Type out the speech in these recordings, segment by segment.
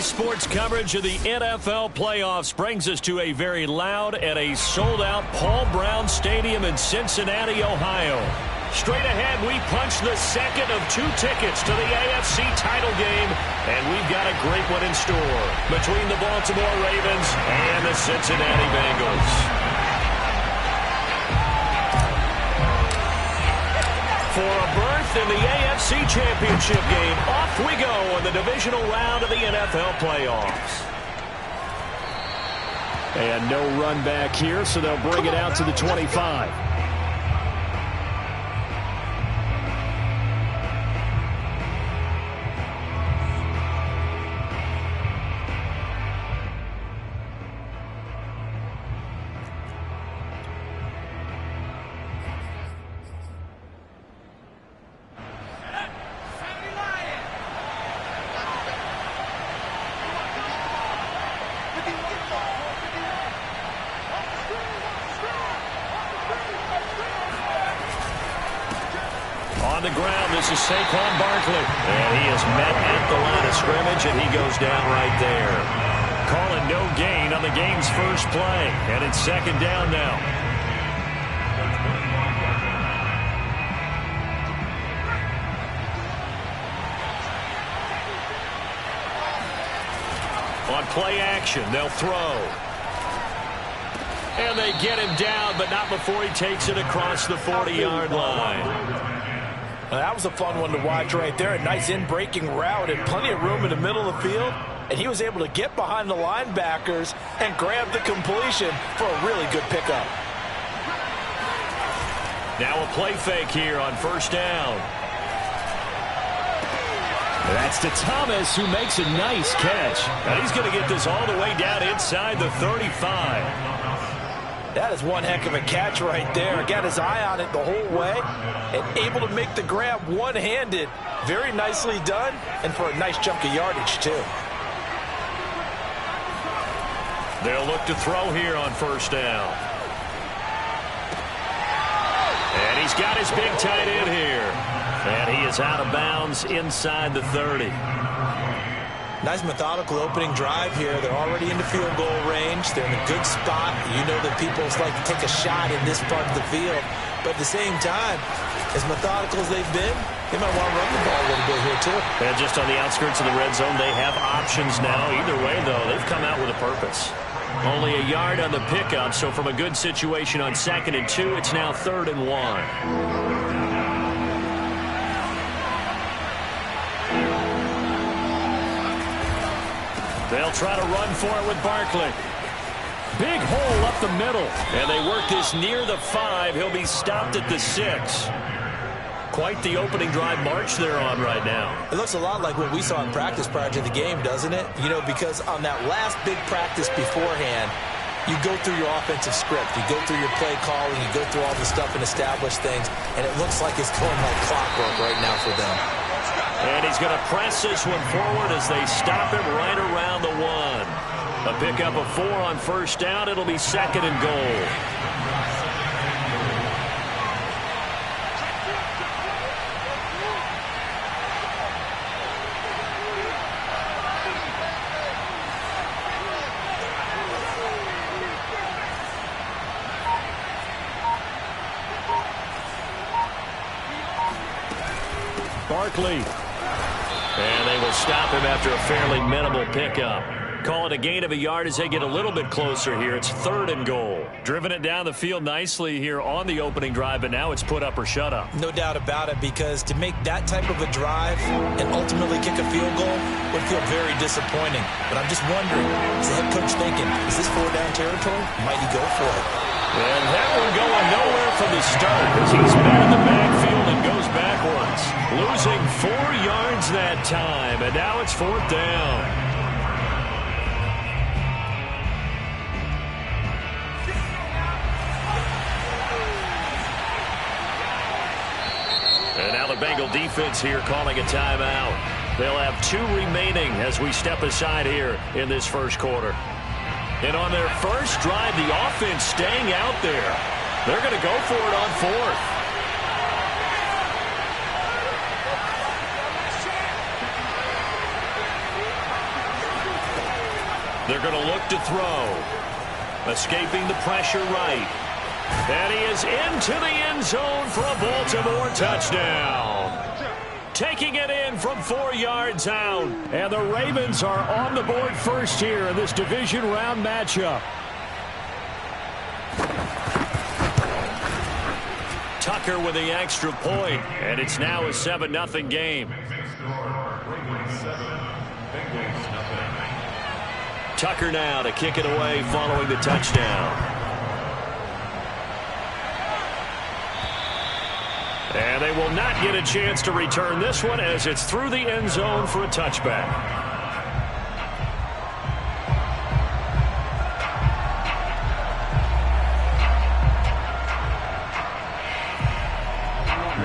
Today's sports coverage of the NFL playoffs brings us to a very loud and a sold-out Paul Brown Stadium in Cincinnati, Ohio. Straight ahead, we punch the second of 2 tickets to the AFC title game, and we've got a great one in store between the Baltimore Ravens and the Cincinnati Bengals. For a berth in the AFC Championship game, off we go in the divisional round of the NFL playoffs. And no run back here, so they'll bring it out to the 25. The ground, this is Saquon Barkley. And he is met at the line of scrimmage, and he goes down right there. Calling no gain on the game's first play. And it's second down now. On play action, they'll throw. And they get him down, but not before he takes it across the 40-yard line. That was a fun one to watch right there. A nice in-breaking route and plenty of room in the middle of the field. And he was able to get behind the linebackers and grab the completion for a really good pickup. Now a play fake here on first down. That's to Thomas, who makes a nice catch. And he's going to get this all the way down inside the 35. That is one heck of a catch right there. Got his eye on it the whole way and able to make the grab one-handed. Very nicely done, and for a nice chunk of yardage, too. They'll look to throw here on first down. And he's got his big tight end here. And he is out of bounds inside the 30. Nice methodical opening drive here. They're already into field goal range. They're in a good spot. You know that people like to take a shot in this part of the field. But at the same time, as methodical as they've been, they might want to run the ball a little bit here too. And just on the outskirts of the red zone, they have options now. Either way, though, they've come out with a purpose. Only a yard on the pickup, so from a good situation on 2nd and 2, it's now 3rd and 1. They'll try to run for it with Barkley. Big hole up the middle. And they work this near the 5. He'll be stopped at the 6. Quite the opening drive march they're on right now. It looks a lot like what we saw in practice prior to the game, doesn't it? You know, because on that last big practice beforehand, you go through your offensive script. You go through your play calling. You go through all the stuff and establish things. And it looks like it's going like clockwork right now for them. And he's going to press this one forward as they stop him right around the 1. A pickup of 4 on first down. It'll be 2nd and goal. Barkley. And they will stop him after a fairly minimal pickup. Call it a gain of a yard as they get a little bit closer here. It's 3rd and goal. Driven it down the field nicely here on the opening drive, but now it's put up or shut up. No doubt about it, because to make that type of a drive and ultimately kick a field goal would feel very disappointing. But I'm just wondering, is the head coach thinking, is this 4-down territory? Might he go for it? And that one going nowhere from the start as he's met in the backfield and goes backwards. Losing 4 yards that time, and now it's 4th down. And now the Bengal defense here calling a timeout. They'll have 2 remaining as we step aside here in this first quarter. And on their first drive, the offense staying out there. They're going to go for it on 4th. They're going to look to throw. Escaping the pressure right. And he is into the end zone for a Baltimore touchdown. Taking it in from 4 yards out. And the Ravens are on the board first here in this division round matchup. Tucker with the extra point, and it's now a 7-0 game. Tucker now to kick it away following the touchdown. And they will not get a chance to return this one as it's through the end zone for a touchback.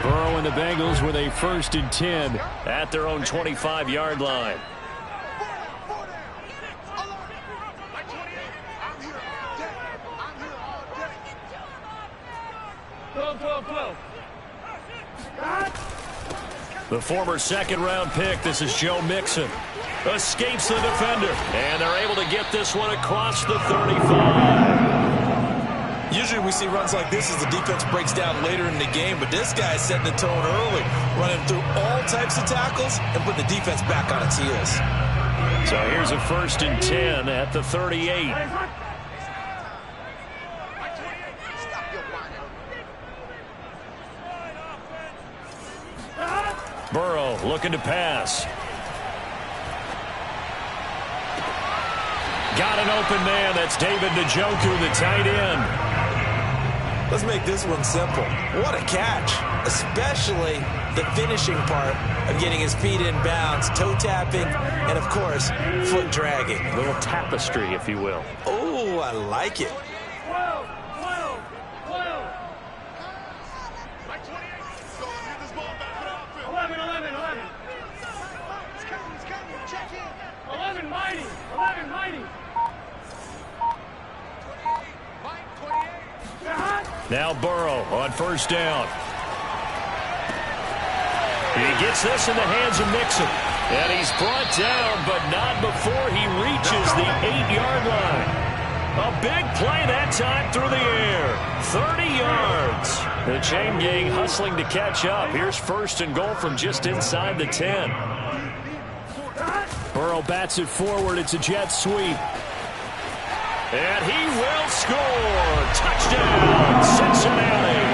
Burrow and the Bengals with a 1st and 10 at their own 25-yard line. The former second-round pick, this is Joe Mixon, escapes the defender, and they're able to get this one across the 35. Usually we see runs like this as the defense breaks down later in the game, but this guy is setting the tone early, running through all types of tackles and putting the defense back on its heels. So here's a 1st and 10 at the 38. Burrow looking to pass. Got an open man. That's David Njoku, the tight end. Let's make this one simple. What a catch, especially the finishing part of getting his feet in bounds, toe tapping, and, of course, foot dragging. A little tapestry, if you will. Oh, I like it. Now Burrow on 1st down. He gets this in the hands of Mixon. And he's brought down, but not before he reaches the 8-yard line. A big play that time through the air. 30 yards. The chain gang hustling to catch up. Here's 1st and goal from just inside the 10. Burrow bats it forward. It's a jet sweep. And he will score. Touchdown, Cincinnati.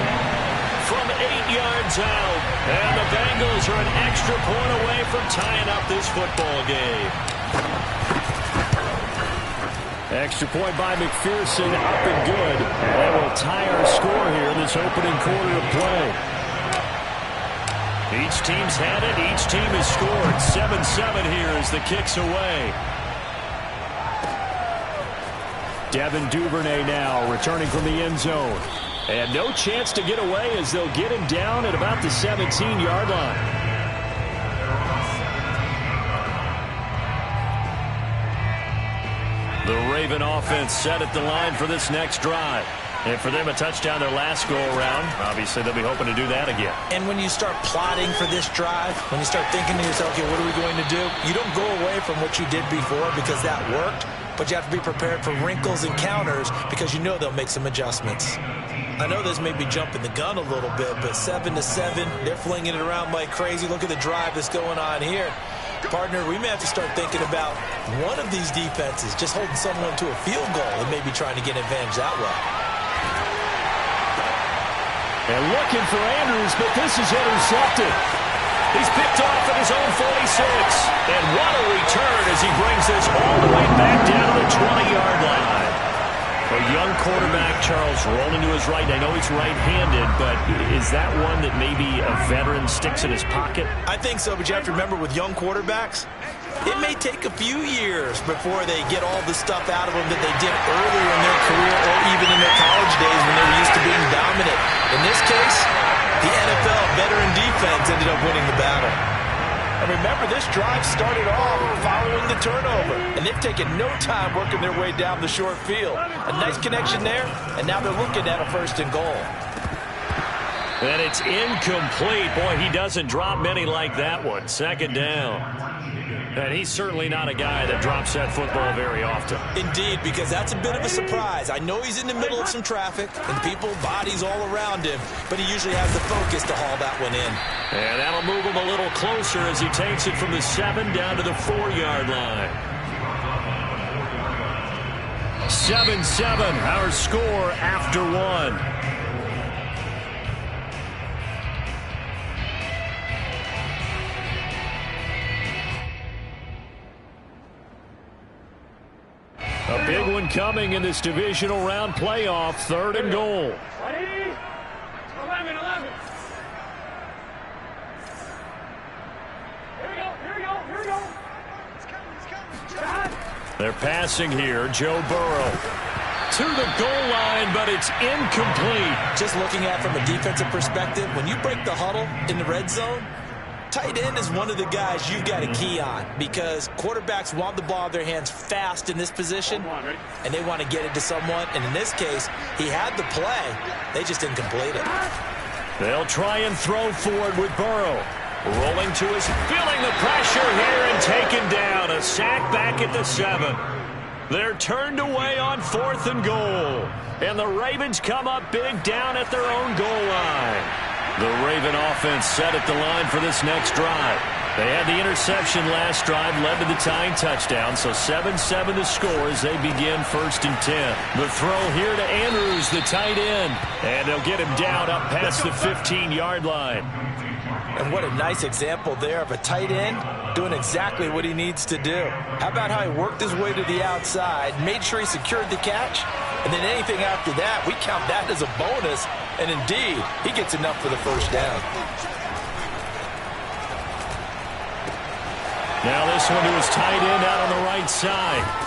From 8 yards out. And the Bengals are an extra point away from tying up this football game. Extra point by McPherson, up and good. And that will tie our score here in this opening quarter of play. Each team's had it. Each team has scored. 7-7 here as the kick's away. Devin Duvernay now returning from the end zone. And no chance to get away as they'll get him down at about the 17-yard line. The Raven offense set at the line for this next drive. And for them, a touchdown their last go-around. Obviously, they'll be hoping to do that again. And when you start plotting for this drive, when you start thinking to yourself, okay, what are we going to do? You don't go away from what you did before because that worked. But you have to be prepared for wrinkles and counters because you know they'll make some adjustments. I know this may be jumping the gun a little bit, but 7-7, they're flinging it around like crazy. Look at the drive that's going on here. Partner, we may have to start thinking about one of these defenses just holding someone to a field goal and maybe trying to get advantage that way. And looking for Andrews, but this is intercepted. He's picked off at his own 46. And what a return as he brings this all the way back down to the 20-yard line. A young quarterback, Charles, rolling to his right. I know he's right-handed, but is that one that maybe a veteran sticks in his pocket? I think so, but you have to remember with young quarterbacks, it may take a few years before they get all the stuff out of them that they did earlier in their career or even in their college days when they were used to being dominant. In this case, the NFL veteran defense ended up winning the battle. And remember, this drive started off following the turnover. And they've taken no time working their way down the short field. A nice connection there, and now they're looking at a 1st and goal. And it's incomplete. Boy, he doesn't drop many like that one. 2nd down. And he's certainly not a guy that drops that football very often. Indeed, because that's a bit of a surprise. I know he's in the middle of some traffic and people, bodies all around him, but he usually has the focus to haul that one in. And that'll move him a little closer as he takes it from the 7 down to the 4-yard line. 7-7, our score after 1. A big one coming in this divisional round playoff. 3rd and goal. 11. Here we go. It's coming. They're passing here. Joe Burrow to the goal line, but it's incomplete. Just looking at it from a defensive perspective, when you break the huddle in the red zone, tight end is one of the guys you've got to key on because quarterbacks want the ball in their hands fast in this position, and they want to get it to someone. And in this case, he had the play. They just didn't complete it. They'll try and throw forward with Burrow. Rolling to his, feeling the pressure here and taken down. A sack back at the 7. They're turned away on 4th and goal. And the Ravens come up big down at their own goal line. The Raven offense set at the line for this next drive. They had the interception last drive, led to the tying touchdown, so 7-7 the score as they begin 1st and 10. The throw here to Andrews, the tight end, and they'll get him down up past the 15-yard line. And what a nice example there of a tight end doing exactly what he needs to do. How about how he worked his way to the outside, made sure he secured the catch, and then anything after that, we count that as a bonus. And indeed, he gets enough for the 1st down. Now this one to his tight end out on the right side.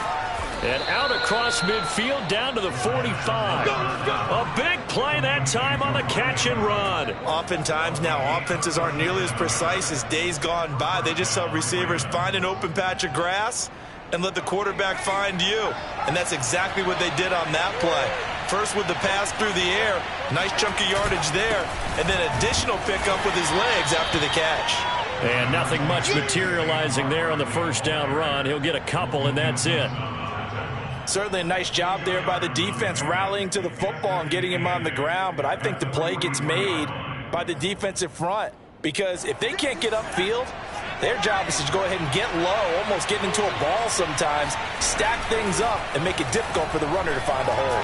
And out across midfield down to the 45. A big play that time on the catch and run. Oftentimes now offenses aren't nearly as precise as days gone by. They just help receivers find an open patch of grass and let the quarterback find you. And that's exactly what they did on that play. First with the pass through the air, nice chunk of yardage there, and then additional pickup with his legs after the catch. And nothing much materializing there on the 1st down run. He'll get a couple, and that's it. Certainly a nice job there by the defense rallying to the football and getting him on the ground, but I think the play gets made by the defensive front because if they can't get upfield, their job is to go ahead and get low, almost get into a ball sometimes, stack things up, and make it difficult for the runner to find a hole.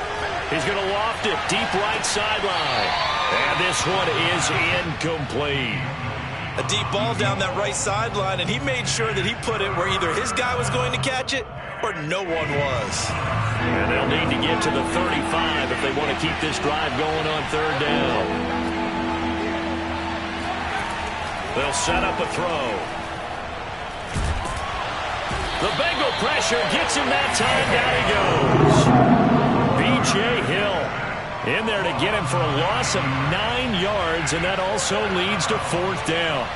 He's going to loft it deep right sideline. And this one is incomplete. A deep ball down that right sideline, and he made sure that he put it where either his guy was going to catch it or no one was. And they'll need to get to the 35 if they want to keep this drive going on 3rd down. They'll set up a throw. The Bengal pressure gets him that time. Down he goes. B.J. Hill in there to get him for a loss of 9 yards, and that also leads to 4th down.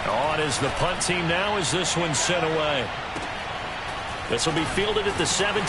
On is the punt team now as this one's sent away. This will be fielded at the 17.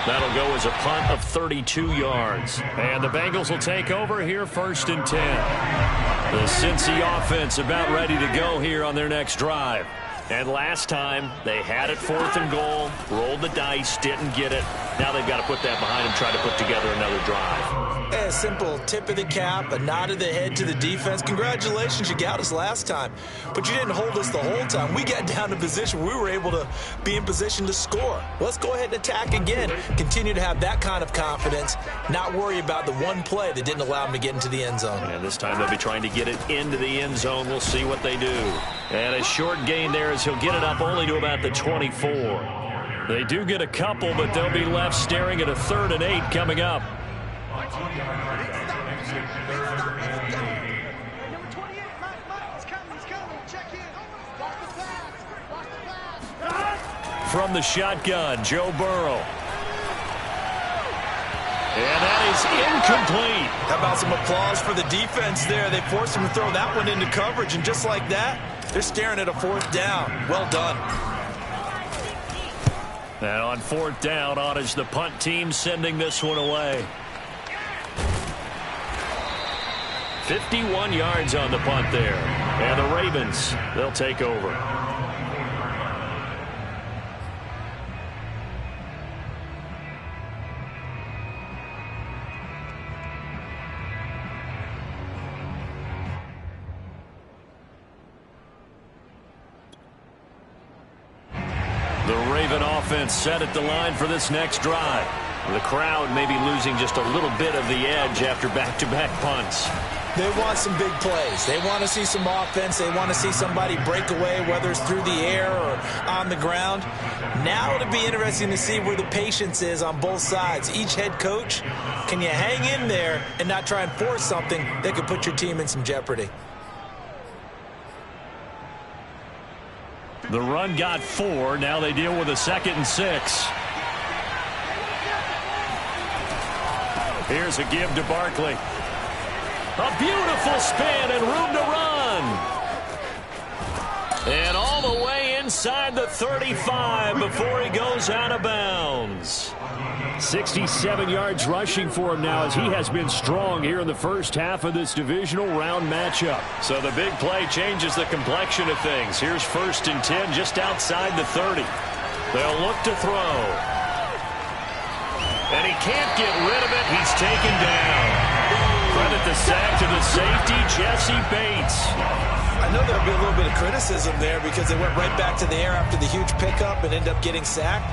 That'll go as a punt of 32 yards. And the Bengals will take over here 1st and 10. The Cincy offense about ready to go here on their next drive. And last time, they had it 4th and goal, rolled the dice, didn't get it. Now they've got to put that behind them, try to put together another drive. A simple tip of the cap, a nod of the head to the defense. Congratulations, you got us last time. But you didn't hold us the whole time. We got down to position. We were able to be in position to score. Let's go ahead and attack again. Continue to have that kind of confidence, not worry about the one play that didn't allow them to get into the end zone. And this time they'll be trying to get it into the end zone. We'll see what they do. And a short gain there as he'll get it up only to about the 24. They do get a couple, but they'll be left staring at a 3rd and 8 coming up. From the shotgun, Joe Burrow. And that is incomplete. How about some applause for the defense there? They forced him to throw that one into coverage, and just like that, they're staring at a 4th down. Well done. And on 4th down, on is the punt team sending this one away. 51 yards on the punt there. And the Ravens, they'll take over. The Raven offense set at the line for this next drive. The crowd may be losing just a little bit of the edge after back-to-back punts. They want some big plays. They want to see some offense. They want to see somebody break away, whether it's through the air or on the ground. Now it'll be interesting to see where the patience is on both sides. Each head coach, can you hang in there and not try and force something that could put your team in some jeopardy? The run got 4. Now they deal with a 2nd and 6. Here's a give to Barkley. A beautiful spin and room to run. And all the way inside the 35 before he goes out of bounds. 67 yards rushing for him now as he has been strong here in the first half of this divisional round matchup. So the big play changes the complexion of things. Here's 1st and 10 just outside the 30. They'll look to throw. And he can't get rid of it. He's taken down. Credit the sack to the safety, Jesse Bates. I know there'll be a little bit of criticism there because they went right back to the air after the huge pickup and ended up getting sacked.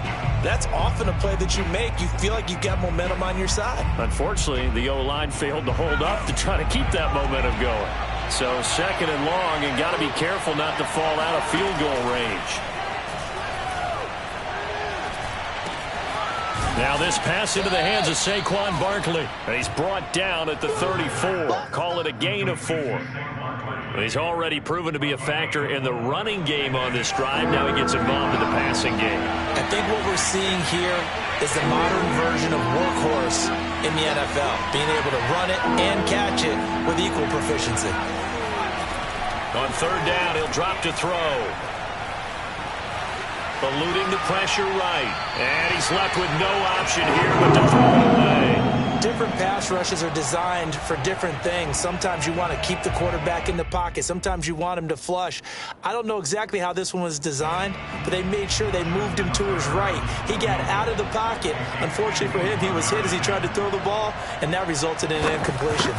That's often a play that you make. You feel like you've got momentum on your side. Unfortunately, the O-line failed to hold up to try to keep that momentum going. So 2nd and long, and got to be careful not to fall out of field goal range. Now this pass into the hands of Saquon Barkley. He's brought down at the 34. Call it a gain of 4. He's already proven to be a factor in the running game on this drive. Now he gets involved in the passing game. I think what we're seeing here is the modern version of workhorse in the NFL. Being able to run it and catch it with equal proficiency. On 3rd down, he'll drop to throw. Eluding the pressure right. And he's left with no option here but to throw it away. Different pass rushes are designed for different things. Sometimes you want to keep the quarterback in the pocket. Sometimes you want him to flush. I don't know exactly how this one was designed, but they made sure they moved him to his right. He got out of the pocket. Unfortunately for him, he was hit as he tried to throw the ball, and that resulted in an incompletion.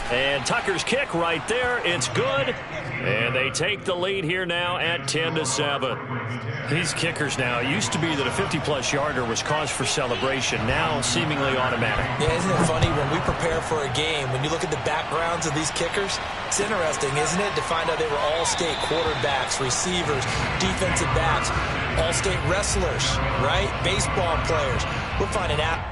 And Tucker's kick right there. It's good. And they take the lead here now at 10-7. These kickers now, it used to be that a 50-plus yarder was cause for celebration. Now seemingly automatic. Yeah, isn't it funny when we prepare for a game, when you look at the backgrounds of these kickers, it's interesting, isn't it, to find out they were all-state quarterbacks, receivers, defensive backs, all-state wrestlers, right? Baseball players. We're finding out.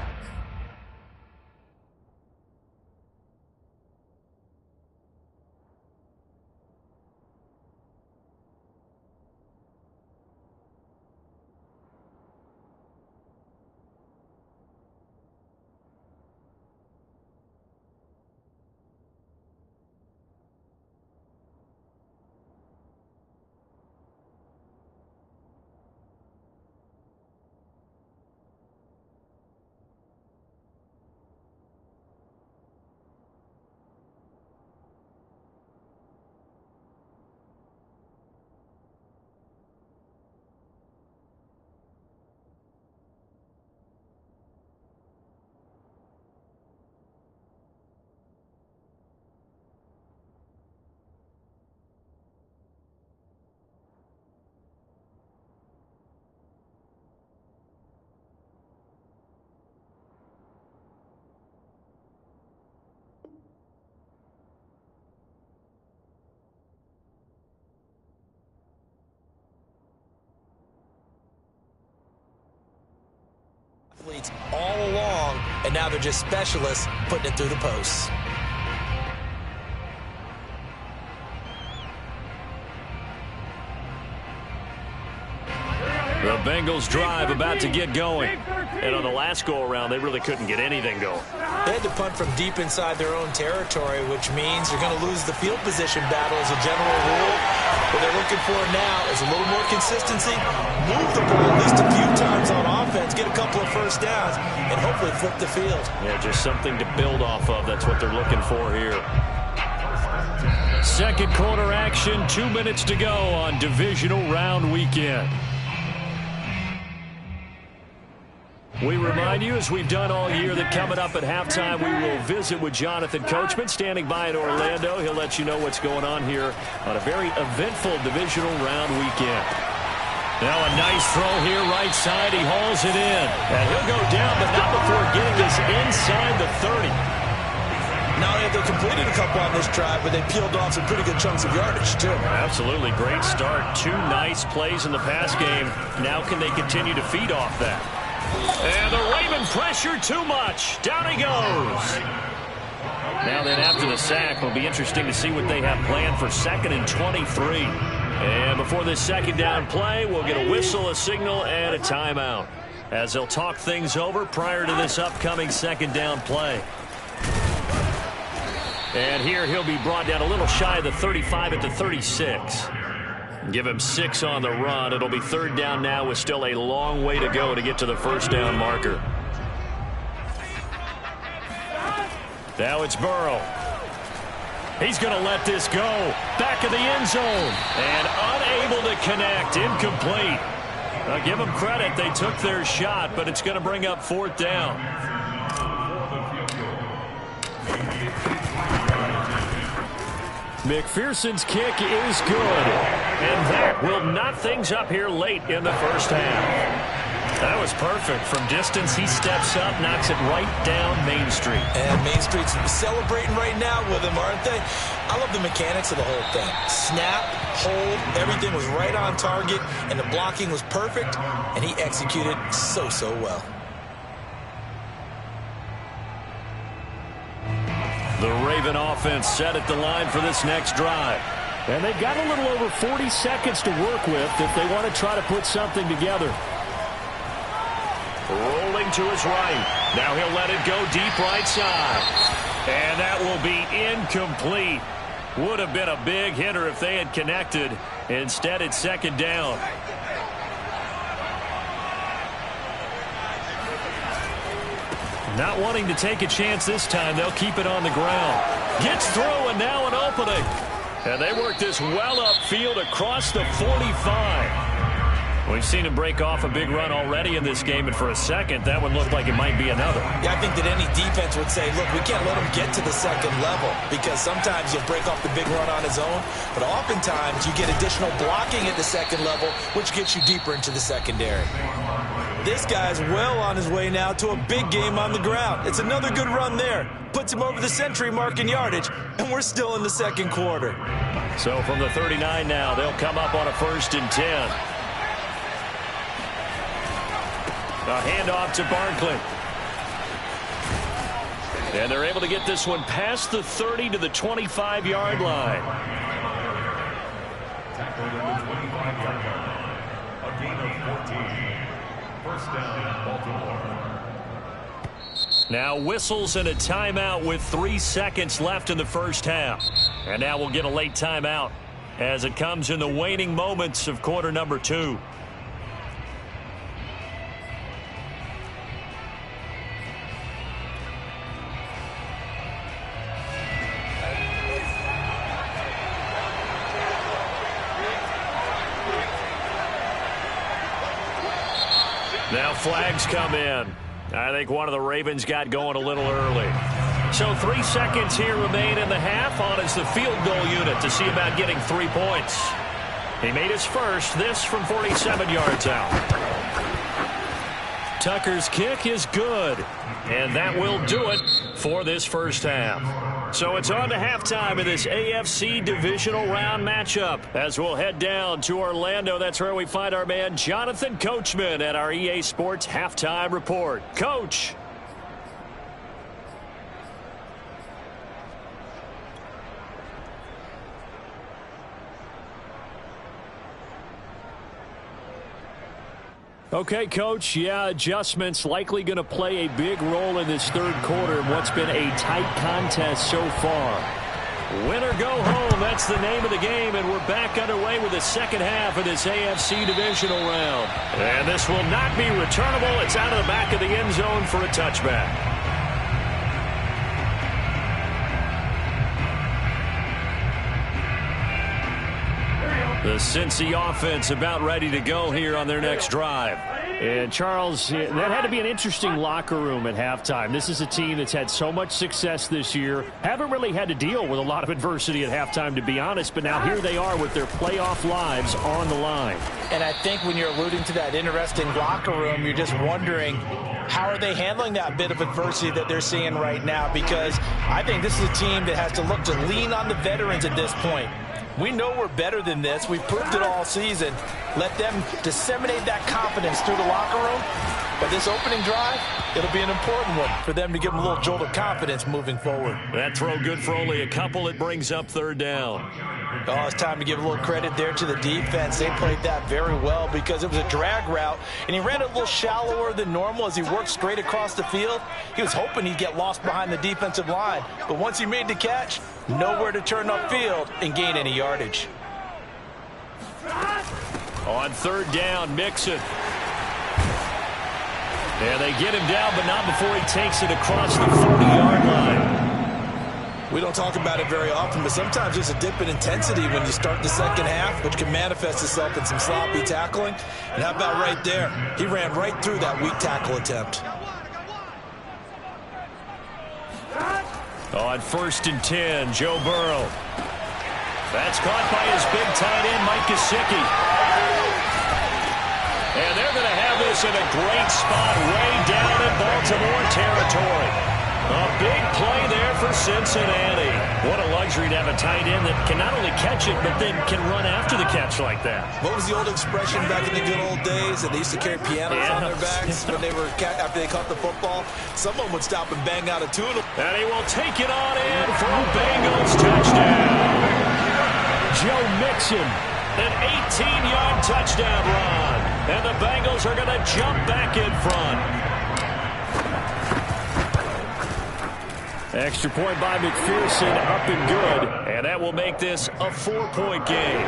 All along, and now they're just specialists putting it through the posts. The Bengals drive about to get going. And on the last go-around, they really couldn't get anything going. They had to punt from deep inside their own territory, which means you're going to lose the field position battle as a general rule. What they're looking for now is a little more consistency, move the ball at least a few times on offense, get a couple of first downs, and hopefully flip the field. Yeah, just something to build off of. That's what they're looking for here. Second quarter action, 2 minutes to go on Divisional Round Weekend. We remind you, as we've done all year, that coming up at halftime, we will visit with Jonathan Coachman, standing by in Orlando. He'll let you know what's going on here on a very eventful Divisional Round Weekend. Now a nice throw here, right side. He hauls it in. And he'll go down, but not before getting this inside the 30. Not only have they completed a couple on this drive, but they peeled off some pretty good chunks of yardage, too. Absolutely. Great start. 2 nice plays in the pass game. Now can they continue to feed off that? And the Raven pressure too much. Down he goes. Now then, after the sack, it'll be interesting to see what they have planned for 2nd and 23. And before this second down play, we'll get a whistle, a signal, and a timeout, as they'll talk things over prior to this upcoming second down play. And here he'll be brought down a little shy of the 35 at the 36. Give him 6 on the run. It'll be 3rd down now with still a long way to go to get to the first down marker. Now it's Burrow. He's going to let this go. Back of the end zone. And unable to connect. Incomplete. Now give them credit. They took their shot, but it's going to bring up 4th down. McPherson's kick is good. And that will knot things up here late in the first half. That was perfect. From distance, he steps up, knocks it right down Main Street. And Main Street's celebrating right now with him, aren't they? I love the mechanics of the whole thing. Snap, hold, everything was right on target, and the blocking was perfect, and he executed so well. The Raven offense set at the line for this next drive. And they've got a little over 40 seconds to work with if they want to try to put something together. Rolling to his right. Now he'll let it go deep right side. And that will be incomplete. Would have been a big hitter if they had connected. Instead, it's 2nd down. Not wanting to take a chance this time, they'll keep it on the ground. Gets through, and now an opening. And they work this well upfield across the 45. We've seen him break off a big run already in this game, and for a second, that one looked like it might be another. Yeah, I think that any defense would say, look, we can't let him get to the second level, because sometimes you'll break off the big run on his own, but oftentimes you get additional blocking at the second level, which gets you deeper into the secondary. This guy's well on his way now to a big game on the ground. It's another good run there. Puts him over the century mark in yardage, and we're still in the second quarter. So from the 39 now, they'll come up on a 1st and 10. A handoff to Barkley. And they're able to get this one past the 30 to the 25-yard line. Tackled at the 25-yard line. A gain of 14. First down, Baltimore. Now whistles and a timeout with 3 seconds left in the first half. And now we'll get a late timeout as it comes in the waning moments of quarter number 2. Now flags come in. I think one of the Ravens got going a little early. So 3 seconds here remain in the half. On is the field goal unit to see about getting 3 points. He made his first, this from 47 yards out. Tucker's kick is good. And that will do it for this first half. So it's on to halftime in this AFC Divisional Round matchup as we'll head down to Orlando. That's where we find our man Jonathan Coachman at our EA Sports Halftime Report. Coach. Okay, Coach, yeah, adjustments likely going to play a big role in this third quarter in what's been a tight contest so far. Win or go home, that's the name of the game, and we're back underway with the second half of this AFC Divisional round. And this will not be returnable. It's out of the back of the end zone for a touchback. The Cincy offense about ready to go here on their next drive. And, Charles, that had to be an interesting locker room at halftime. This is a team that's had so much success this year. Haven't really had to deal with a lot of adversity at halftime, to be honest. But now here they are with their playoff lives on the line. And I think when you're alluding to that interesting locker room, you're just wondering, how are they handling that bit of adversity that they're seeing right now? Because I think this is a team that has to look to lean on the veterans at this point. We know we're better than this. We've proved it all season. Let them disseminate that confidence through the locker room. But this opening drive, it'll be an important one for them to give them a little jolt of confidence moving forward. That throw good for only a couple. It brings up third down. Oh, it's time to give a little credit there to the defense. They played that very well because it was a drag route, and he ran it a little shallower than normal as he worked straight across the field. He was hoping he'd get lost behind the defensive line, but once he made the catch, nowhere to turn upfield and gain any yardage. On third down, Mixon. And they get him down, but not before he takes it across the 40-yard line. We don't talk about it very often, but sometimes there's a dip in intensity when you start the second half, which can manifest itself in some sloppy tackling. And how about right there? He ran right through that weak tackle attempt. On 1st and 10, Joe Burrow. That's caught by his big tight end, Mike Gesicki. And they're going to have this in a great spot way down in Baltimore territory. A big play there for Cincinnati. What a luxury to have a tight end that can not only catch it, but then can run after the catch like that. What was the old expression back in the good old days? And they used to carry pianos on their backs when they were after they caught the football. Someone would stop and bang out a tune. And he will take it on in for a Bengals touchdown. Joe Mixon, an 18-yard touchdown run. And the Bengals are going to jump back in front. Extra point by McPherson, up and good. And that will make this a 4-point game.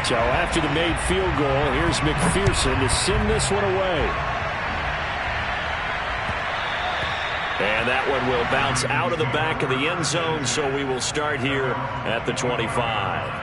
So after the made field goal, here's McPherson to send this one away. And that one will bounce out of the back of the end zone, so we will start here at the 25.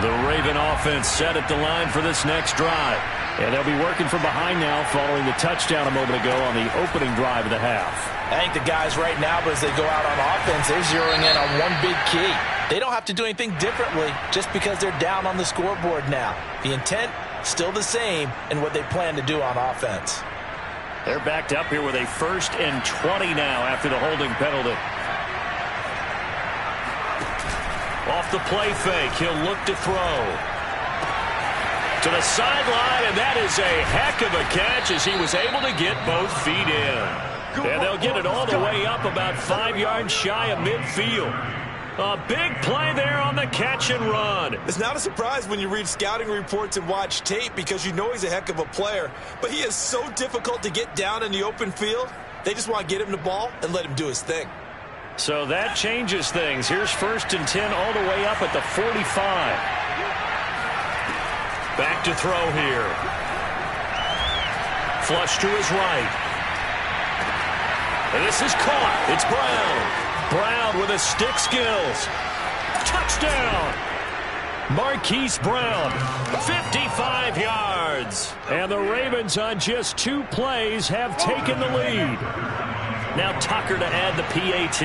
The Raven offense set at the line for this next drive. And they'll be working from behind now following the touchdown a moment ago on the opening drive of the half. I think the guys right now, as they go out on offense, they're zeroing in on one big key. They don't have to do anything differently just because they're down on the scoreboard now. The intent, still the same in what they plan to do on offense. They're backed up here with a 1st and 20 now after the holding penalty. Off the play fake, he'll look to throw. To the sideline, and that is a heck of a catch as he was able to get both feet in. And they'll get it all the way up about 5 yards shy of midfield. A big play there on the catch and run. It's not a surprise when you read scouting reports and watch tape because you know he's a heck of a player. But he is so difficult to get down in the open field. They just want to get him the ball and let him do his thing. So that changes things. Here's 1st and 10 all the way up at the 45. Back to throw here. Flush to his right. And this is caught. It's Brown. Brown with his stick skills. Touchdown. Marquise Brown, 55 yards. And the Ravens on just 2 plays have taken the lead. Now Tucker to add the PAT.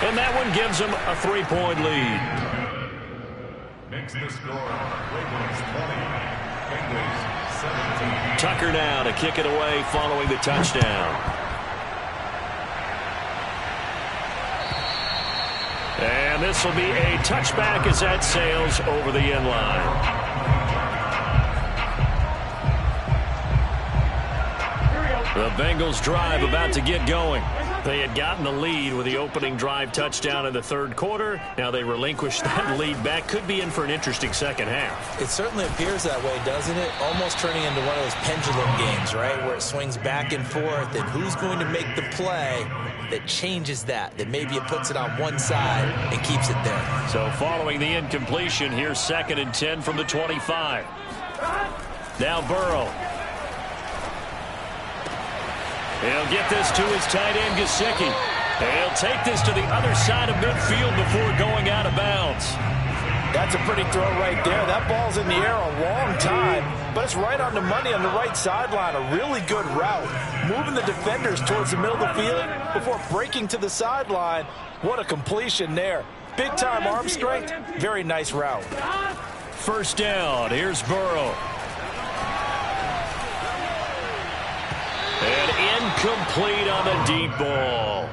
And that one gives them a 3-point lead. Makes the score. Ravens 20, Bengals 17. Tucker now to kick it away following the touchdown. And this will be a touchback as that sails over the end line. The Bengals drive about to get going. They had gotten the lead with the opening drive touchdown in the third quarter. Now they relinquished that lead back. Could be in for an interesting second half. It certainly appears that way, doesn't it? Almost turning into one of those pendulum games, right, where it swings back and forth, and who's going to make the play that changes that maybe it puts it on one side and keeps it there. So following the incompletion, here's 2nd and 10 from the 25. Now Burrow. He'll get this to his tight end, Gesicki. He'll take this to the other side of midfield before going out of bounds. That's a pretty throw right there. That ball's in the air a long time, but it's right on the money on the right sideline. A really good route. Moving the defenders towards the middle of the field before breaking to the sideline. What a completion there. Big-time arm strength. Very nice route. First down. Here's Burrow. And incomplete on the deep ball.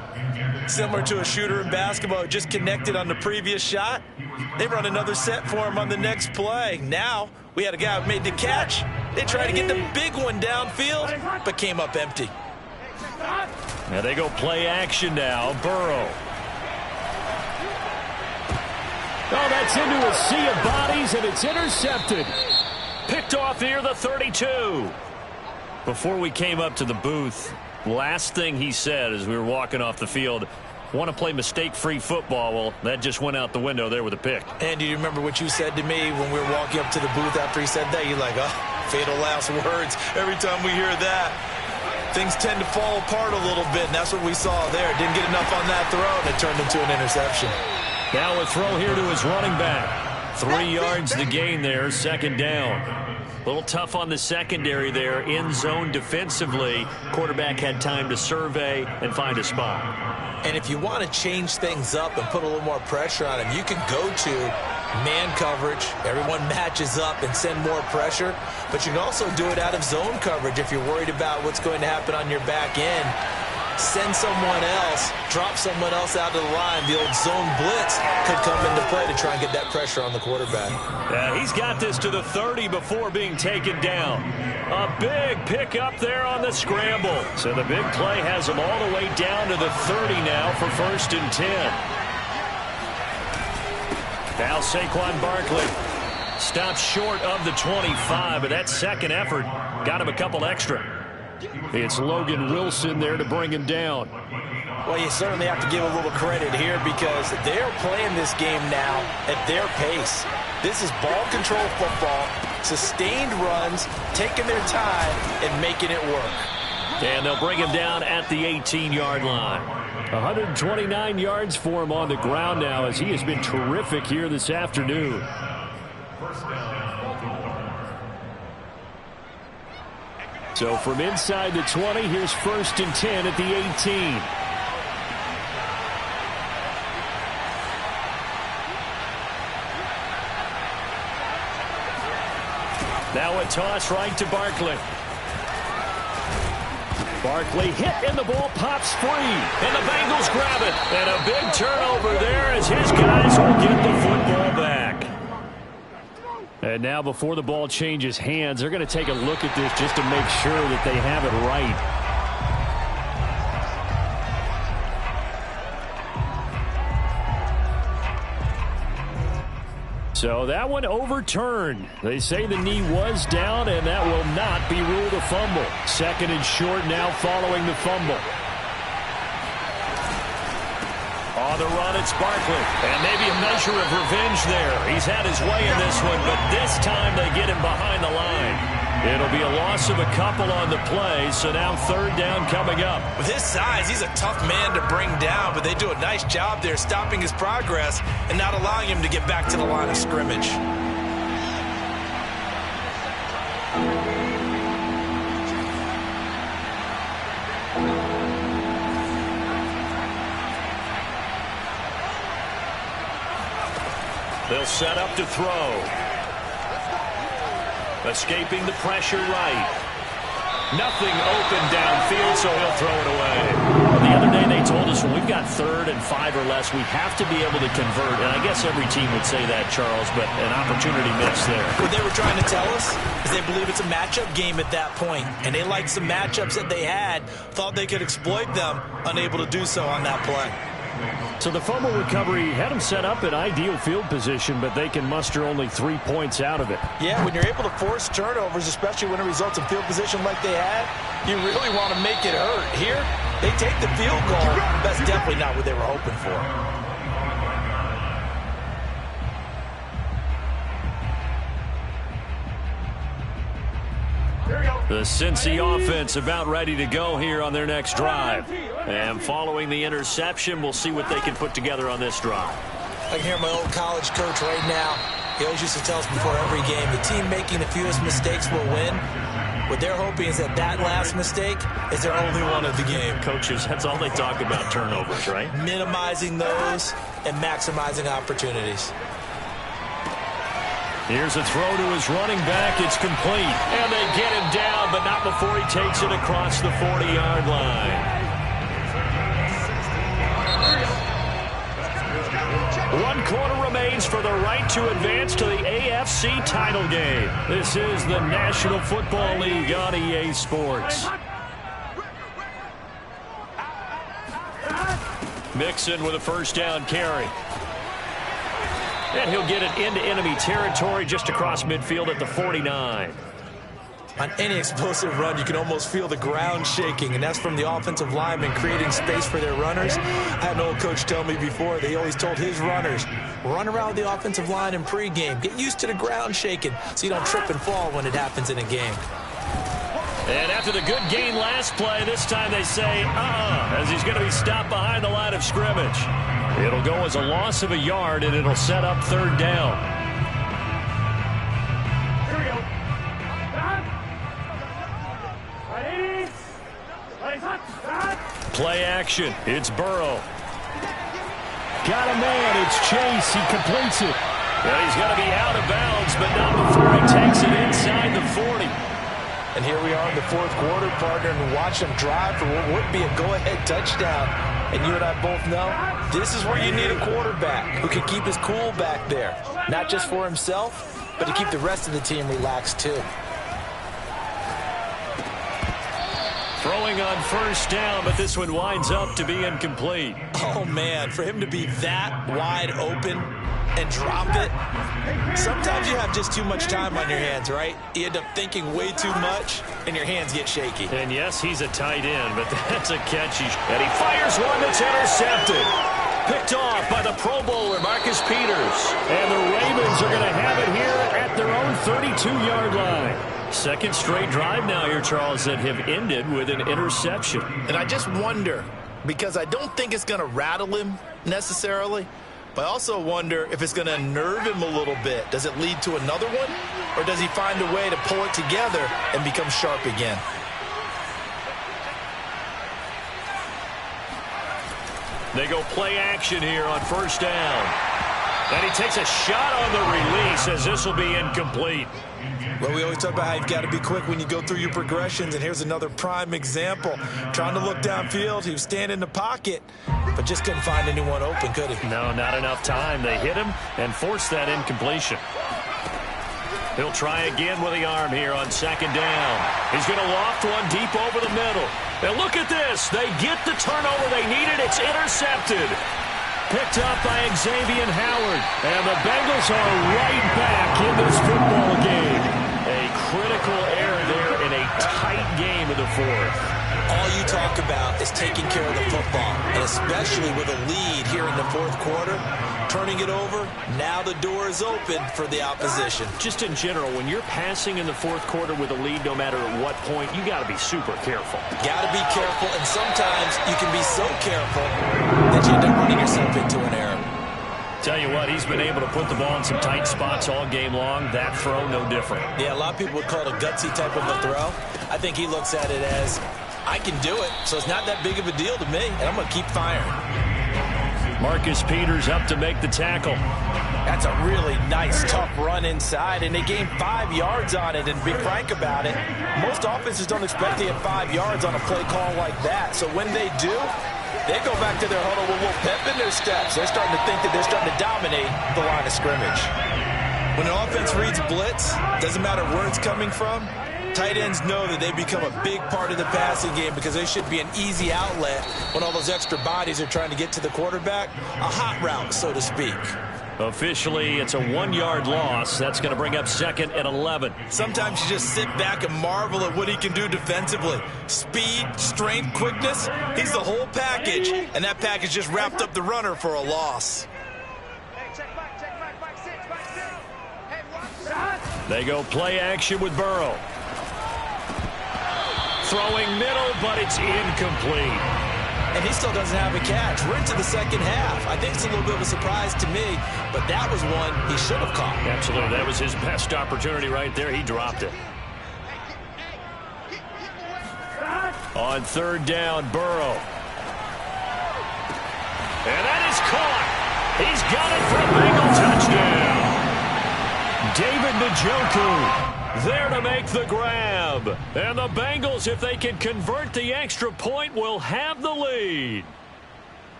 Similar to a shooter in basketball, just connected on the previous shot. They run another set for him on the next play. Now, we had a guy who made the catch. They tried to get the big one downfield, but came up empty. Now they go play action now. Burrow. Oh, that's into a sea of bodies, and it's intercepted. Picked off near the 32. Before we came up to the booth, last thing he said as we were walking off the field, want to play mistake-free football. Well, that just went out the window there with a pick. And do you remember what you said to me when we were walking up to the booth after he said that? You're like, oh, fatal last words. Every time we hear that, things tend to fall apart a little bit, and that's what we saw there. Didn't get enough on that throw, and it turned into an interception. Now a throw here to his running back. 3 yards the gain there, 2nd down. A little tough on the secondary there, in zone defensively. Quarterback had time to survey and find a spot. And if you want to change things up and put a little more pressure on him, you can go to man coverage. Everyone matches up and send more pressure. But you can also do it out of zone coverage if you're worried about what's going to happen on your back end. Send someone else, drop someone else out of the line. The old zone blitz could come into play to try and get that pressure on the quarterback. Yeah, he's got this to the 30 before being taken down. A big pick up there on the scramble. So the big play has him all the way down to the 30 now for 1st and 10. Now Saquon Barkley stops short of the 25, but that second effort got him a couple extra. It's Logan Wilson there to bring him down. Well, you certainly have to give a little credit here because they're playing this game now at their pace. This is ball control football, sustained runs, taking their time and making it work. And they'll bring him down at the 18-yard line. 129 yards for him on the ground now as he has been terrific here this afternoon. First down, Baltimore. So from inside the 20, here's 1st and 10 at the 18. Now a toss right to Barkley. Barkley hit and the ball pops free. And the Bengals grab it. And a big turnover there as his guys will get the football back. And now before the ball changes hands, they're going to take a look at this just to make sure that they have it right. So that one overturned. They say the knee was down, and that will not be ruled a fumble. 2nd and short now following the fumble. On the run, it's Barkley. And maybe a measure of revenge there. He's had his way in this one, but this time they get him behind the line. It'll be a loss of a couple on the play, so now 3rd down coming up. With his size, he's a tough man to bring down, but they do a nice job there stopping his progress and not allowing him to get back to the line of scrimmage. They'll set up to throw. Escaping the pressure right. Nothing open downfield, so he'll throw it away. Well, the other day they told us when we've got 3rd and 5 or less, we have to be able to convert. And I guess every team would say that, Charles, but an opportunity missed there. What they were trying to tell us is they believe it's a matchup game at that point, and they liked some matchups that they had, thought they could exploit them, unable to do so on that play. So the fumble recovery had them set up in ideal field position, but they can muster only 3 points out of it. Yeah, when you're able to force turnovers, especially when it results in field position like they had, you really want to make it hurt. Here, they take the field goal. That's definitely not what they were hoping for. The Cincy offense about ready to go here on their next drive. And following the interception, we'll see what they can put together on this drive. I can hear my old college coach right now. He always used to tell us before every game, the team making the fewest mistakes will win. What they're hoping is that last mistake is their only one of the game. Coaches, that's all they talk about, turnovers, right? Minimizing those and maximizing opportunities. Here's a throw to his running back. It's complete. And they get him down, but not before he takes it across the 40-yard line. 1 quarter remains for the right to advance to the AFC title game. This is the National Football League on EA Sports. Mixon with a first down carry. And he'll get it into enemy territory just across midfield at the 49. On any explosive run, you can almost feel the ground shaking, and that's from the offensive linemen creating space for their runners. I had an old coach tell me before that he always told his runners, run around the offensive line in pregame. Get used to the ground shaking so you don't trip and fall when it happens in a game. And after the good gain last play, this time they say, as he's going to be stopped behind the line of scrimmage. It'll go as a loss of a yard, and it'll set up 3rd down. Here we go. Play action. It's Burrow. Got a man. It's Chase. He completes it. And he's going to be out of bounds, but not before he takes it inside the 40. And here we are in the 4th quarter, partner, and watch them drive for what would be a go-ahead touchdown. And you and I both know this is where you need a quarterback who can keep his cool back there. Not just for himself, but to keep the rest of the team relaxed too. Throwing on first down, but this one winds up to be incomplete. Oh, man, for him to be that wide open and drop it. Sometimes you have just too much time on your hands, right? You end up thinking way too much, and your hands get shaky. And yes, he's a tight end, but that's a catch. And he fires one that's intercepted. Picked off by the Pro Bowler, Marcus Peters. And the Ravens are going to have it here at their own 32-yard line. 2nd straight drive now here, Charles, that have ended with an interception. And I just wonder, because I don't think it's going to rattle him necessarily, but I also wonder if it's going to unnerve him a little bit. Does it lead to another one? Or does he find a way to pull it together and become sharp again? They go play action here on first down. And he takes a shot on the release as this will be incomplete. Well, we always talk about how you've got to be quick when you go through your progressions, and here's another prime example. Trying to look downfield, he was standing in the pocket, but just couldn't find anyone open, could he? No, not enough time. They hit him and forced that incompletion. He'll try again with the arm here on 2nd down. He's going to loft one deep over the middle. And look at this. They get the turnover they needed. It's intercepted. Picked up by Xavier Howard. And the Bengals are right back in this football game. A critical error there in a tight game in the 4th. All you talk about is taking care of the football, and especially with a lead here in the 4th quarter, turning it over, now the door is open for the opposition. Just in general, when you're passing in the 4th quarter with a lead, no matter at what point, you got to be super careful. Got to be careful, and sometimes you can be so careful that you end up running yourself into an error. Tell you what, he's been able to put the ball in some tight spots all game long. That throw, no different. Yeah, a lot of people would call it a gutsy type of a throw. I think he looks at it as, I can do it, so it's not that big of a deal to me, and I'm going to keep firing. Marcus Peters up to make the tackle. That's a really nice, tough run inside, and they gained 5 yards on it. And to be frank about it, most offenses don't expect to get 5 yards on a play call like that. So when they do, they go back to their huddle with a little pep in their steps. They're starting to think that they're starting to dominate the line of scrimmage. When an offense reads blitz, doesn't matter where it's coming from, tight ends know that they become a big part of the passing game because they should be an easy outlet when all those extra bodies are trying to get to the quarterback. A hot route, so to speak. Officially, it's a 1-yard loss. That's going to bring up 2nd and 11. Sometimes you just sit back and marvel at what he can do defensively. Speed, strength, quickness, he's the whole package. And that package just wrapped up the runner for a loss. They go play action with Burrow. Throwing middle, but it's incomplete. And he still doesn't have a catch. We're into the second half. I think it's a little bit of a surprise to me, but that was one he should have caught. Absolutely. That was his best opportunity right there. He dropped it. On 3rd down, Burrow. And that is caught. He's got it for a Bengal touchdown. David Njoku there to make the grab. And the Bengals, if they can convert the extra point, will have the lead.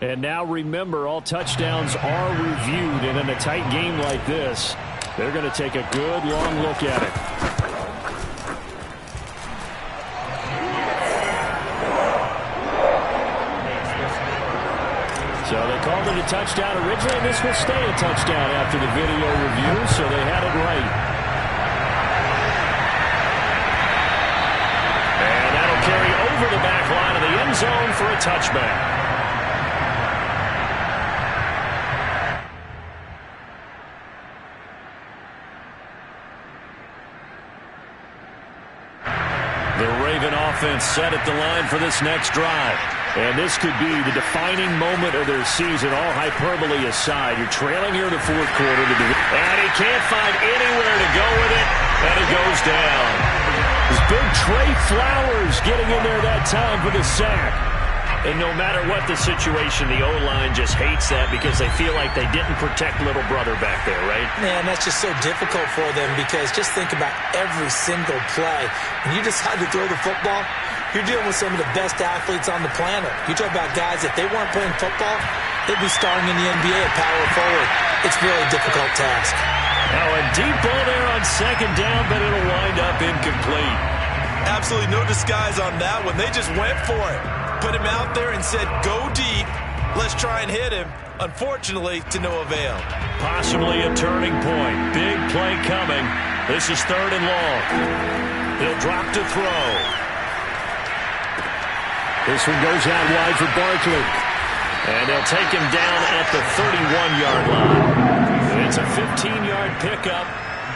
And now remember, all touchdowns are reviewed. And in a tight game like this, they're going to take a good long look at it. So they called it a touchdown originally, and this will stay a touchdown after the video review, so they had it right. And that'll carry over the back line of the end zone for a touchback. The Raven offense set at the line for this next drive. And this could be the defining moment of their season, all hyperbole aside. You're trailing here in the 4th quarter. And he can't find anywhere to go with it, and it goes down. This big Trey Flowers getting in there that time for the sack. And no matter what the situation, the O-line just hates that because they feel like they didn't protect little brother back there, right? Man, that's just so difficult for them because just think about every single play. When you decide to throw the football, you're dealing with some of the best athletes on the planet. You talk about guys, if they weren't playing football, they'd be starring in the NBA at power forward. It's really a difficult task. Now a deep ball there on 2nd down, but it'll wind up incomplete. Absolutely no disguise on that one. They just went for it. Put him out there and said, go deep. Let's try and hit him. Unfortunately, to no avail. Possibly a turning point. Big play coming. This is 3rd and long. He'll drop to throw. This one goes out wide for Barkley. And they'll take him down at the 31-yard line. It's a 15-yard pickup,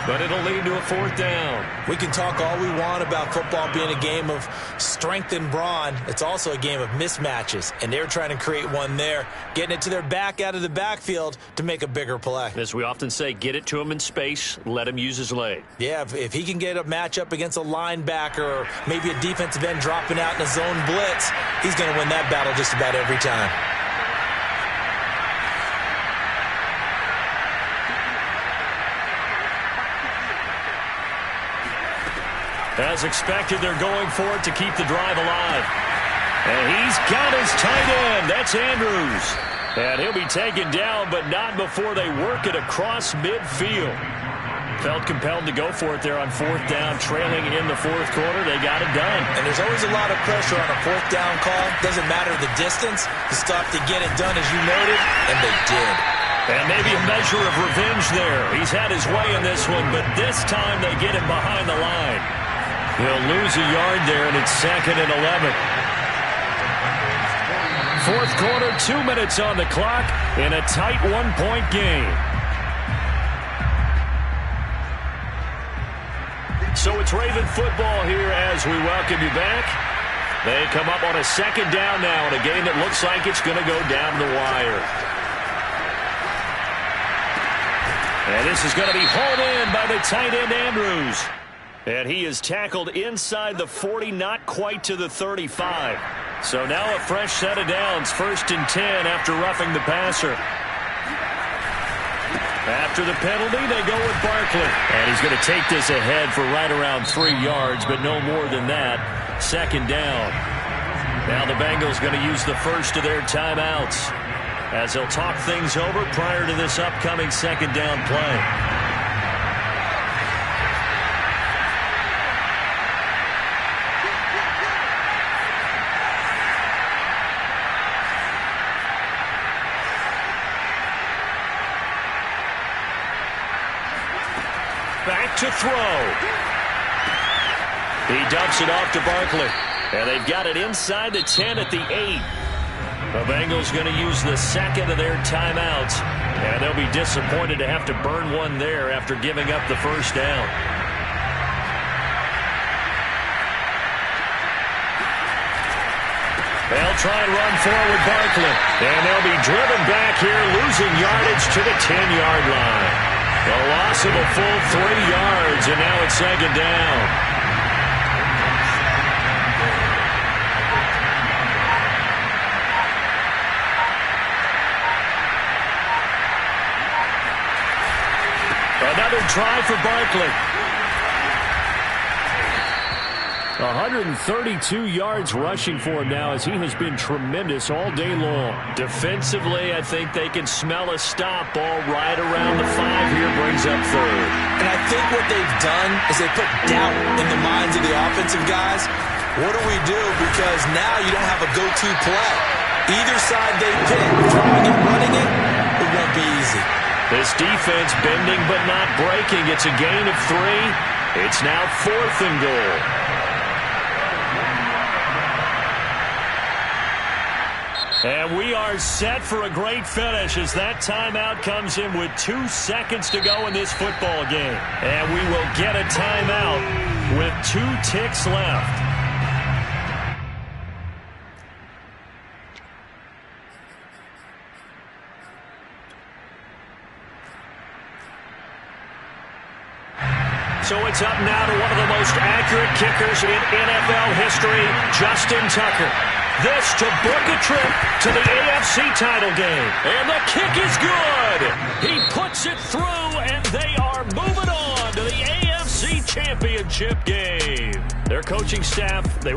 but it'll lead to a 4th down. We can talk all we want about football being a game of strength and brawn. It's also a game of mismatches, and they're trying to create one there, getting it to their back out of the backfield to make a bigger play. As we often say, get it to him in space, let him use his leg. Yeah, if he can get a matchup against a linebacker or maybe a defensive end dropping out in a zone blitz, he's going to win that battle just about every time. As expected, they're going for it to keep the drive alive. And he's got his tight end. That's Andrews. And he'll be taken down, but not before they work it across midfield. Felt compelled to go for it there on 4th down, trailing in the 4th quarter. They got it done. And there's always a lot of pressure on a 4th down call. Doesn't matter the distance. You stop to get it done, as you noted, and they did. And maybe a measure of revenge there. He's had his way in this one, but this time they get him behind the line. He'll lose a yard there, and it's 2nd and 11. 4th quarter, 2 minutes on the clock in a tight 1-point game. So it's Raven football here as we welcome you back. They come up on a 2nd down now in a game that looks like it's going to go down the wire. And this is going to be hauled in by the tight end Andrews. And he is tackled inside the 40, not quite to the 35. So now a fresh set of downs, 1st and 10 after roughing the passer. After the penalty, they go with Barkley. And he's going to take this ahead for right around 3 yards, but no more than that. Second down. Now the Bengals going to use the first of their timeouts as they'll talk things over prior to this upcoming second down play. Back to throw. He dumps it off to Barkley. And they've got it inside the 10 at the 8. The Bengals going to use the second of their timeouts. And they'll be disappointed to have to burn one there after giving up the first down. They'll try and run forward with Barkley. And they'll be driven back here, losing yardage to the 10-yard line. The loss of a full 3 yards, and now it's second down. Another try for Barkley. 132 yards rushing for him now as he has been tremendous all day long. Defensively, I think they can smell a stop. Ball right around the 5 here, brings up third. And I think what they've done is they put doubt in the minds of the offensive guys. What do we do? Because now you don't have a go-to play. Either side they pick, throwing it, running it, it won't be easy. This defense bending but not breaking. It's a gain of 3. It's now 4th and goal. And we are set for a great finish as that timeout comes in with 2 seconds to go in this football game. And we will get a timeout with 2 ticks left. So it's up now to one of the most accurate kickers in NFL history, Justin Tucker. This to book a trip to the AFC title game. And the kick is good. He puts it through, and they are moving on to the AFC championship game. Their coaching staff, they...